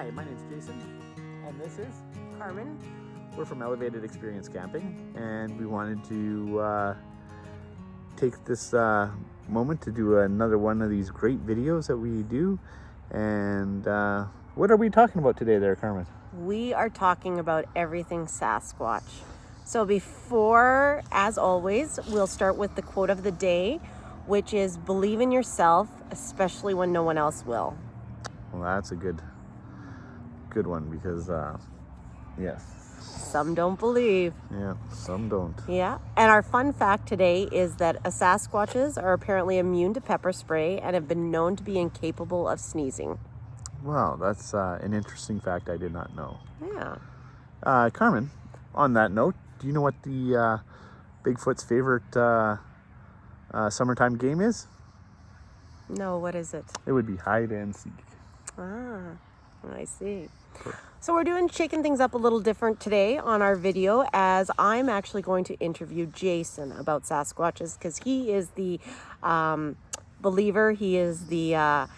Hi, my name's Jason, and this is Carmen. We're from Elevated Experience Camping, and we wanted to take this moment to do another one of these great videos that we do. And what are we talking about today there, Carmen? We are talking about everything Sasquatch. So before, as always, we'll start with the quote of the day, which is believe in yourself, especially when no one else will. Well, that's a good one because, yes. Some don't believe. Yeah, some don't. Yeah. And our fun fact today is that Sasquatches are apparently immune to pepper spray and have been known to be incapable of sneezing. Wow, that's an interesting fact I did not know. Yeah. Carmen, on that note, do you know what the Bigfoot's favorite summertime game is? No, what is it? It would be hide and seek. Ah, I see. So we're shaking things up a little different today on our video, as I'm actually going to interview Jason about Sasquatches, because he is the believer. He is the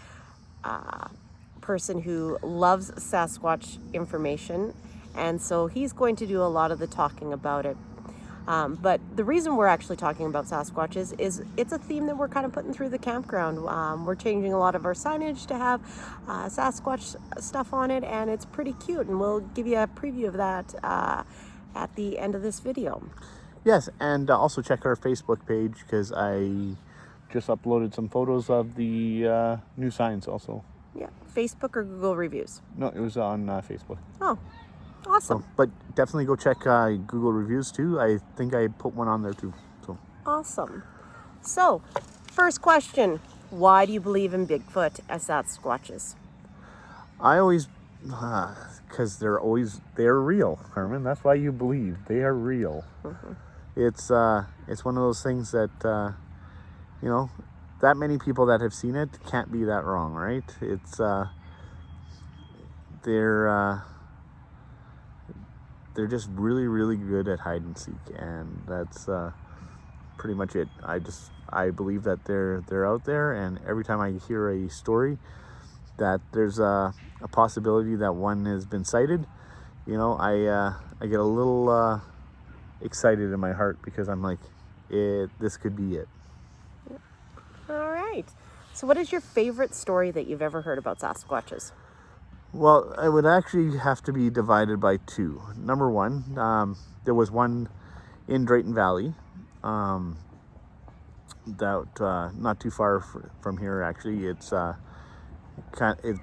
person who loves Sasquatch information, and so he's going to do a lot of the talking about it. But the reason we're actually talking about Sasquatches is it's a theme that we're kind of putting through the campground. We're changing a lot of our signage to have Sasquatch stuff on it, and it's pretty cute, and we'll give you a preview of that at the end of this video. Yes, and also check our Facebook page, because I just uploaded some photos of the new signs also. Yeah, Facebook or Google reviews? No, it was on Facebook. Oh, awesome. So, but definitely go check Google reviews too. I think I put one on there too. So Awesome. So, first question. Why do you believe in Bigfoot as Sasquatches? I always, because they're real, Carmen. That's why you believe they are real. Mm-hmm. It's one of those things that that many people that have seen it can't be that wrong, right? It's they're just really, really good at hide and seek, and that's pretty much it. I believe that they're out there, and every time I hear a story that there's a possibility that one has been sighted, I get a little excited in my heart, because I'm like, this could be it. All right. So what is your favorite story that you've ever heard about Sasquatches? Well, it would actually have to be divided by two. Number one, there was one in Drayton Valley, that not too far from here. Actually, it's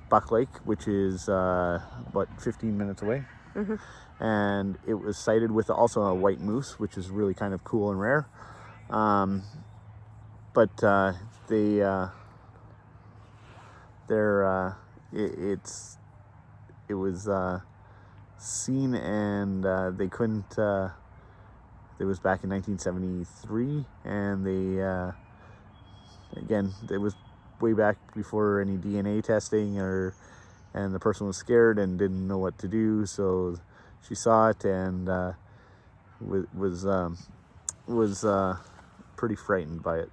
Buck Lake, which is about 15 minutes away, Mm-hmm. and it was sighted with also a white moose, which is really kind of cool and rare. But it was seen, and they couldn't. It was back in 1973, and again, it was way back before any DNA testing, and the person was scared and didn't know what to do, so she saw it and was pretty frightened by it.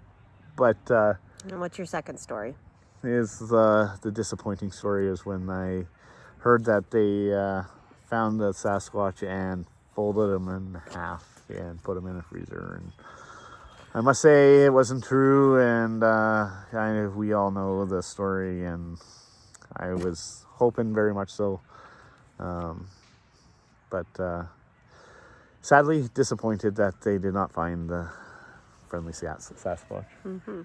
But And what's your second story? is the disappointing story is when I heard that they found the Sasquatch and folded him in half and put him in a freezer. And I must say it wasn't true, and we all know the story, and I was hoping very much so. But sadly disappointed that they did not find the friendly Sasquatch. Mm-hmm.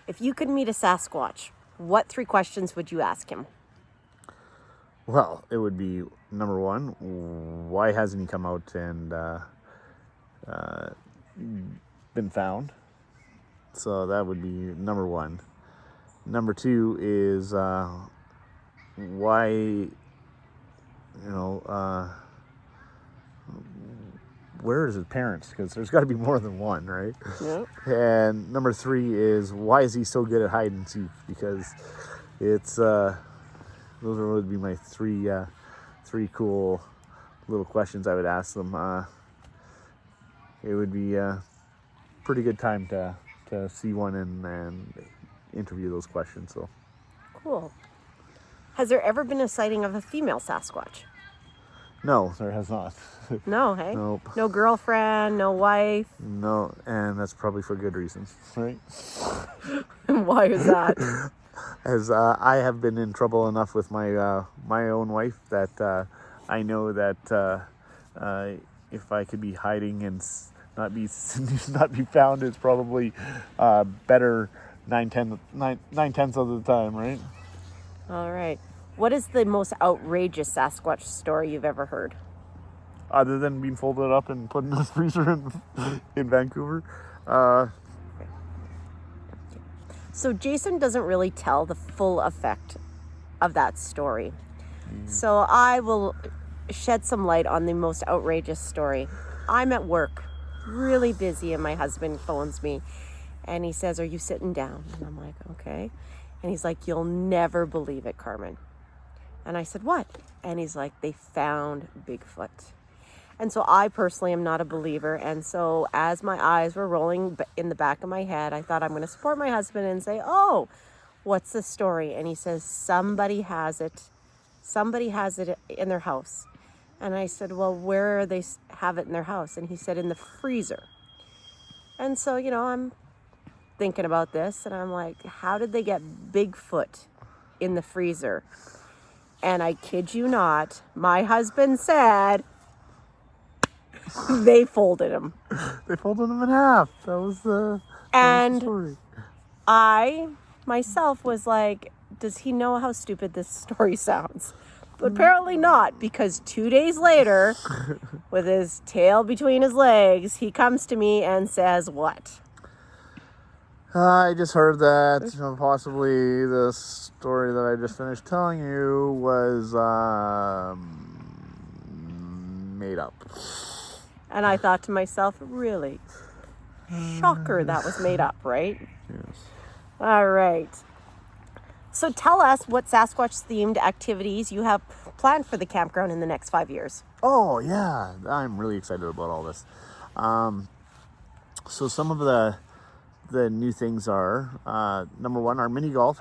If you could meet a Sasquatch, what 3 questions would you ask him? Well, it would be, number one, why hasn't he come out and been found? So that would be number one. Number two is why, where is his parents? Because there's got to be more than one, right? Yep. And number three is, why is he so good at hide and seek? Because it's those would be my three cool little questions I would ask them. It would be a pretty good time to see one and interview those questions. So Cool. Has there ever been a sighting of a female Sasquatch? No, there has not. No, hey? Nope. No girlfriend, no wife? No, and that's probably for good reasons, right? Why is that? As I have been in trouble enough with my my own wife that I know that if I could be hiding and not be not be found, it's probably better nine tenths of the time, right? All right. What is the most outrageous Sasquatch story you've ever heard? Other than being folded up and put in the freezer in Vancouver. So Jason doesn't really tell the full effect of that story. So I will shed some light on the most outrageous story. I'm at work, really busy, and my husband phones me and he says, "Are you sitting down?" And I'm like, "Okay." And he's like, "You'll never believe it, Carmen." And I said, "What?" And he's like, "They found Bigfoot." And so I personally am not a believer. And so as my eyes were rolling in the back of my head, I thought I'm going to support my husband and say, "Oh, what's the story?" And he says, somebody has it. Somebody has it in their house. And I said, "Well, where they have it in their house?" And he said, "In the freezer." And so, I'm thinking about this and I'm like, how did they get Bigfoot in the freezer? And I kid you not, my husband said they folded him. They folded him in half. That was the story. I myself was like, does he know how stupid this story sounds? But apparently not, because 2 days later, with his tail between his legs, he comes to me and says, "What?" I just heard that possibly the story that I just finished telling you was made up. And I thought to myself, really? Shocker that was made up, right? Yes. All right. So tell us what Sasquatch-themed activities you have planned for the campground in the next 5 years. Oh, yeah. I'm really excited about all this. So some of the new things are, number one, our mini golf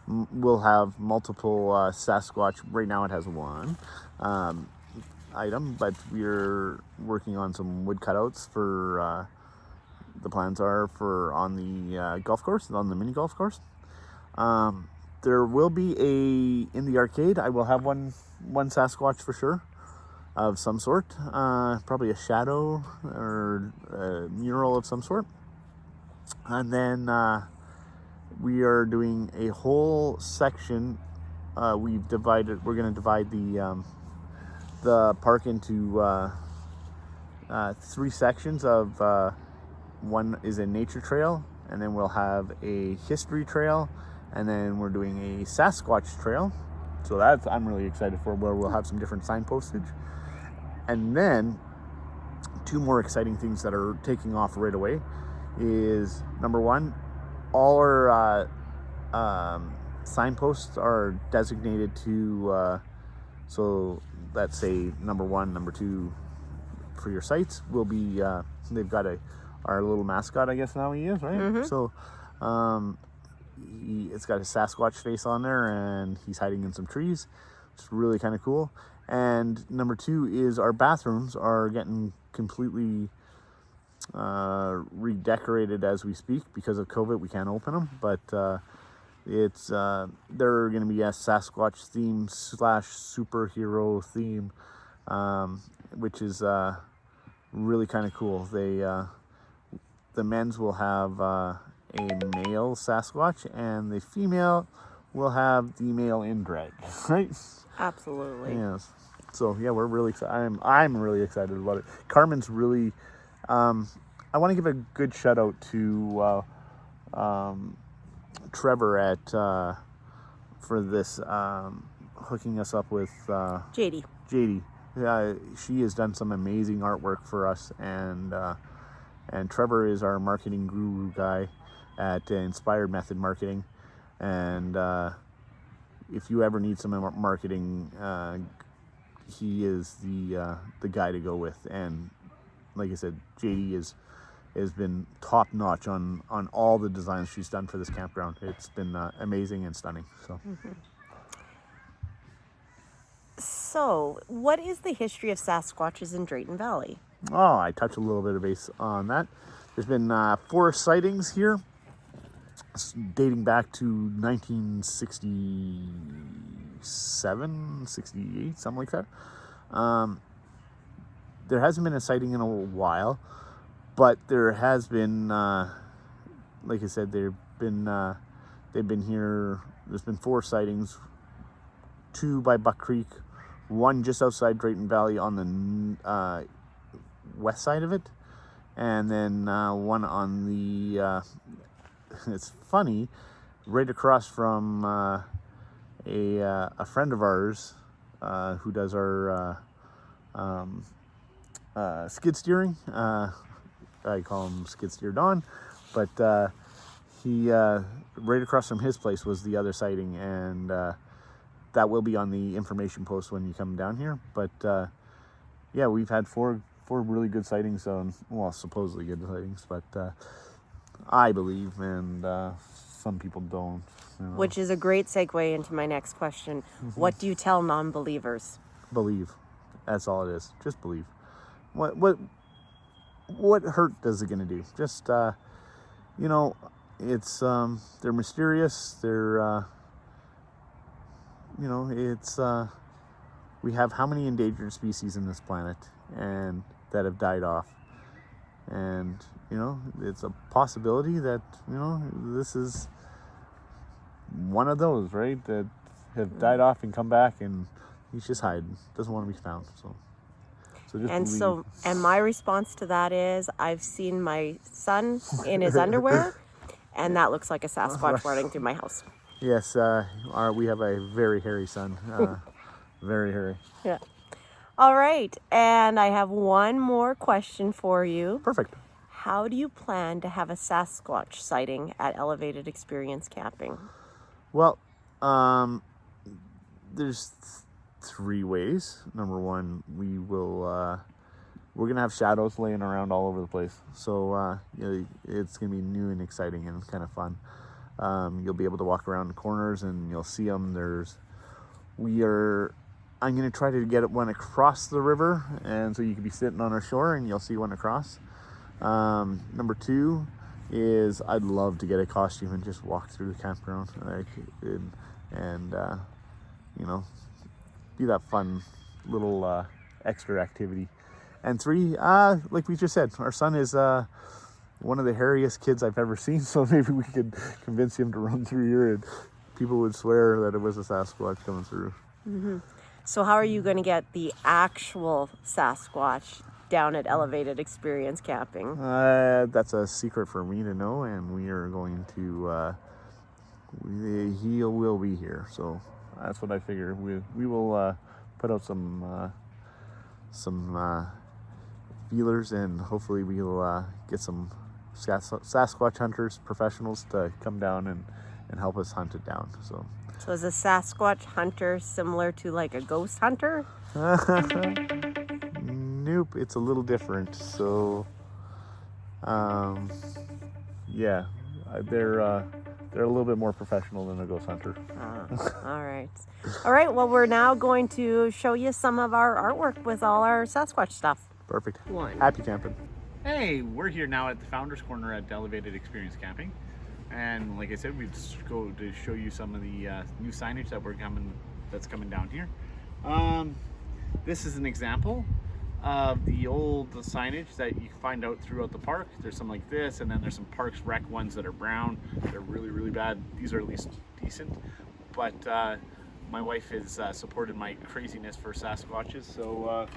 will have multiple Sasquatch. Right now it has one item, but we're working on some wood cutouts for, the plans are for on the golf course, on the mini golf course. There will be in the arcade, I will have one Sasquatch for sure, of some sort, probably a shadow or a mural of some sort. And then we are doing a whole section. We're going to divide the park into 3 sections of, one is a nature trail, and then we'll have a history trail, and then we're doing a Sasquatch trail. So I'm really excited for, where we'll have some different signpostage. And then 2 more exciting things that are taking off right away is, number one, all our signposts are designated to, so let's say number 1, number 2 for your sites will be, they've got our little mascot, I guess now he is, right? Mm-hmm. So it's got a Sasquatch face on there, and he's hiding in some trees. It's really kind of cool. And number 2 is our bathrooms are getting completely redecorated as we speak. Because of COVID, we can't open them, but they're going to be a Sasquatch theme / superhero theme, which is really kind of cool. The men's will have a male Sasquatch, and the female will have the male in drag, right? Absolutely. Yes. So yeah, we're really excited. I'm really excited about it. Carmen's really. I want to give a good shout out to Trevor for this hooking us up with JD. She has done some amazing artwork for us, and Trevor is our marketing guru guy at Inspired Method Marketing, and if you ever need some marketing, he is the guy to go with. And like I said, JD has been top notch on all the designs she's done for this campground. It's been amazing and stunning. So. Mm-hmm. So, what is the history of Sasquatches in Drayton Valley? Oh, I touched a little bit of base on that. There's been 4 sightings here, dating back to 1967, 68, something like that. There hasn't been a sighting in a while, but there has been, like I said, they've been here. There's been 4 sightings, 2 by Buck Creek, 1 just outside Drayton Valley on the west side of it, and then 1 on the it's funny, right across from a friend of ours who does our skid steering. I call him Skid Steer Don, but he right across from his place was the other sighting, and that will be on the information post when you come down here. But yeah, we've had 4 really good sightings on, well, supposedly good sightings, but I believe, and some people don't. You know. Which is a great segue into my next question. What do you tell non-believers? Believe. That's all it is. Just believe. What hurt does it gonna do? Just you know, it's they're mysterious. They're you know, it's we have how many endangered species in this planet and that have died off, and you know, it's a possibility that, you know, this is one of those, right, that have died off and come back, and he's just hiding, doesn't want to be found. So just And believe. so, and my response to that is, I've seen my son in his underwear, and that looks like a Sasquatch running through my house. Yes, we have a very hairy son, very hairy. Yeah. All right, and I have one more question for you. Perfect. How do you plan to have a Sasquatch sighting at Elevated Experience Camping? Well, there's 3 ways. Number 1, we're gonna have shadows laying around all over the place, so you know, it's gonna be new and exciting and kind of fun. You'll be able to walk around the corners and you'll see them. I'm gonna try to get one across the river, and so you can be sitting on our shore and you'll see one across. Number 2 is I'd love to get a costume and just walk through the campground, and you know, do that fun little extra activity. And 3, like we just said, our son is one of the hairiest kids I've ever seen, so maybe we could convince him to run through here and people would swear that it was a Sasquatch coming through. Mm-hmm. So how are you going to get the actual Sasquatch down at Elevated Experience Camping? That's a secret for me to know, and we are going to he will be here, so that's what I figure. We will put out some feelers, and hopefully we'll get some Sasquatch hunters, professionals, to come down and help us hunt it down. So is a Sasquatch hunter similar to like a ghost hunter? Nope, it's a little different. So yeah, they're a little bit more professional than a ghost hunter. All right. Well, we're now going to show you some of our artwork with all our Sasquatch stuff. Perfect. 1. Happy camping. Hey, we're here now at the Founders Corner at Elevated Experience Camping, and like I said, we just go to show you some of the new signage that's coming down here. This is an example of the old signage that you can find out throughout the park. There's some like this, and then there's some Parks Rec ones that are brown. They're really, really bad. These are at least decent, but my wife has supported my craziness for Sasquatches, so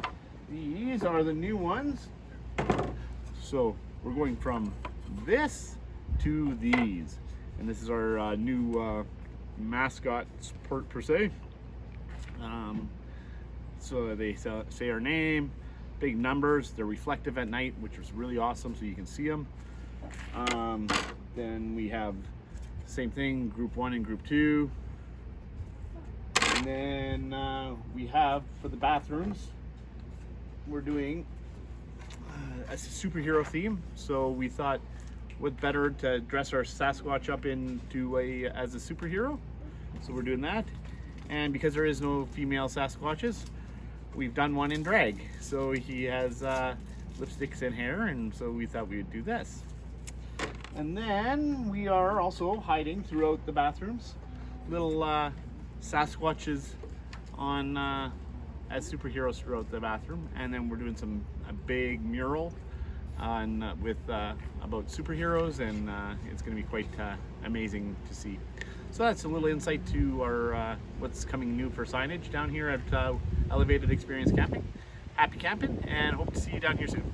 these are the new ones. So we're going from this to these, and this is our new mascot per se. So they say our name, big numbers. They're reflective at night, which is really awesome, so you can see them. Then we have the same thing, group 1 and group 2. And then we have, for the bathrooms, we're doing a superhero theme. So we thought, what better to dress our Sasquatch up into as a superhero? So we're doing that. And because there is no female Sasquatches, we've done one in drag. So he has lipsticks and hair, and so we thought we would do this. And then we are also hiding throughout the bathrooms. Little Sasquatches on as superheroes throughout the bathroom. And then we're doing a big mural with about superheroes, and it's going to be quite amazing to see. So that's a little insight to our what's coming new for signage down here at Elevated Experience Camping. Happy camping, and hope to see you down here soon.